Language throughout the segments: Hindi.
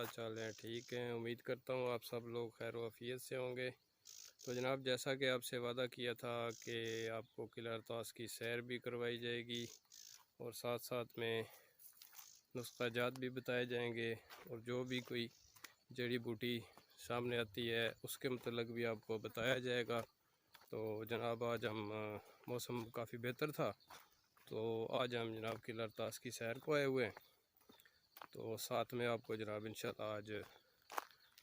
हाल चाल हैं? ठीक हैं। उम्मीद करता हूँ आप सब लोग खैर वाफियत से होंगे। तो जनाब, जैसा कि आपसे वादा किया था कि आपको किला अरतास की सैर भी करवाई जाएगी और साथ साथ में नुस्खा जात भी बताए जाएंगे और जो भी कोई जड़ी बूटी सामने आती है उसके मतलब भी आपको बताया जाएगा। तो जनाब, आज हम मौसम काफ़ी बेहतर था, तो आज हम जनाब किला अरतास की सैर को आए हुए हैं। तो साथ में आपको जनाब इंशाल्लाह आज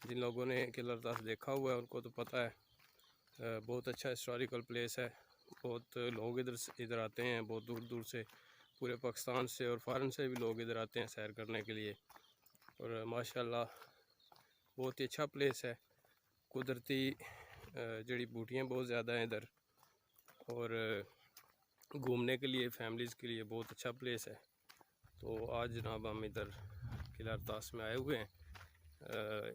जिन लोगों ने किला अरतास देखा हुआ है उनको तो पता है, बहुत अच्छा हिस्टोरिकल प्लेस है। बहुत लोग इधर आते हैं, बहुत दूर दूर से, पूरे पाकिस्तान से और फ़ॉरेन से भी लोग इधर आते हैं सैर करने के लिए। और माशाल्लाह बहुत ही अच्छा प्लेस है। कुदरती जड़ी बूटियाँ बहुत ज़्यादा हैं इधर, और घूमने के लिए फैमिलीज़ के लिए बहुत अच्छा प्लेस है। तो आज जनाब हम इधर किला अरतास में आए हुए हैं।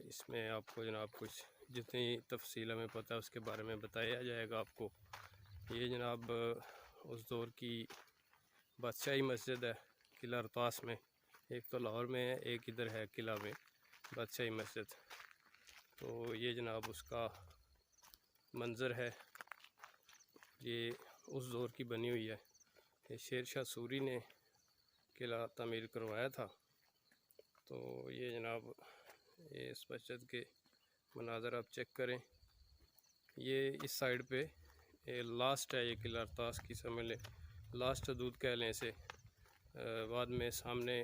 इसमें आपको जनाब कुछ जितनी तफसील हमें पता है उसके बारे में बताया जाएगा आपको। ये जनाब उस दौर की बादशाही मस्जिद है किला अरतास में। एक तो लाहौर में है, एक इधर है किला में बादशाही मस्जिद। तो ये जनाब उसका मंज़र है, ये उस दौर की बनी हुई है। ये शेर शाह सूरी ने किला तामीर करवाया था। तो ये जनाब ये इस मस्जिद के मनाज़र आप चेक करें। ये इस साइड पे ये लास्ट है, ये किला अरतास की समझ लें लास्ट हदूद कह लें इसे। बाद में सामने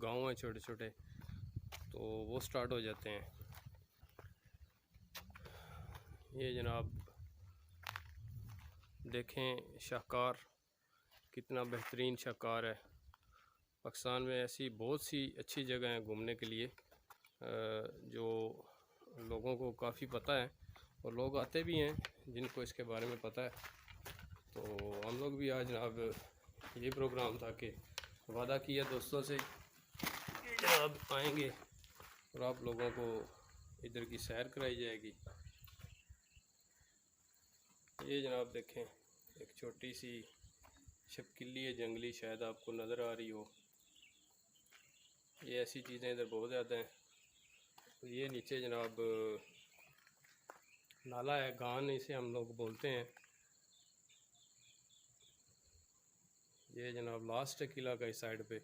गांव हैं छोटे छोटे, तो वो स्टार्ट हो जाते हैं। ये जनाब देखें शाहकार, कितना बेहतरीन शाहकार है। पाकिस्तान में ऐसी बहुत सी अच्छी जगह हैं घूमने के लिए जो लोगों को काफ़ी पता है और लोग आते भी हैं जिनको इसके बारे में पता है। तो हम लोग भी आज जनाब ये प्रोग्राम था कि वादा किया दोस्तों से कि जनाब आएंगे और आप लोगों को इधर की सैर कराई जाएगी। ये जनाब देखें एक छोटी सी छिपकली है जंगली, शायद आपको नज़र आ रही हो। ये ऐसी चीज़ें इधर बहुत ज़्यादा हैं। तो ये नीचे जनाब नाला है, गान इसे हम लोग बोलते हैं। ये जनाब लास्ट है किला का इस साइड पे,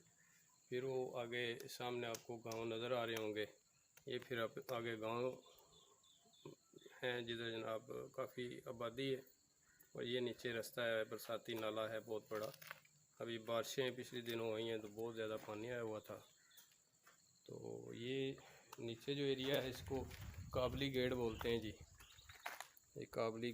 फिर वो आगे सामने आपको गांव नज़र आ रहे होंगे। ये फिर आप आगे गांव हैं जिधर जनाब काफ़ी आबादी है। और ये नीचे रास्ता है, बरसाती नाला है बहुत बड़ा। अभी बारिशें पिछले दिनों हुई हैं तो बहुत ज़्यादा पानी आया हुआ था। तो ये नीचे जो एरिया है इसको काबली गेट बोलते हैं जी। ये काबली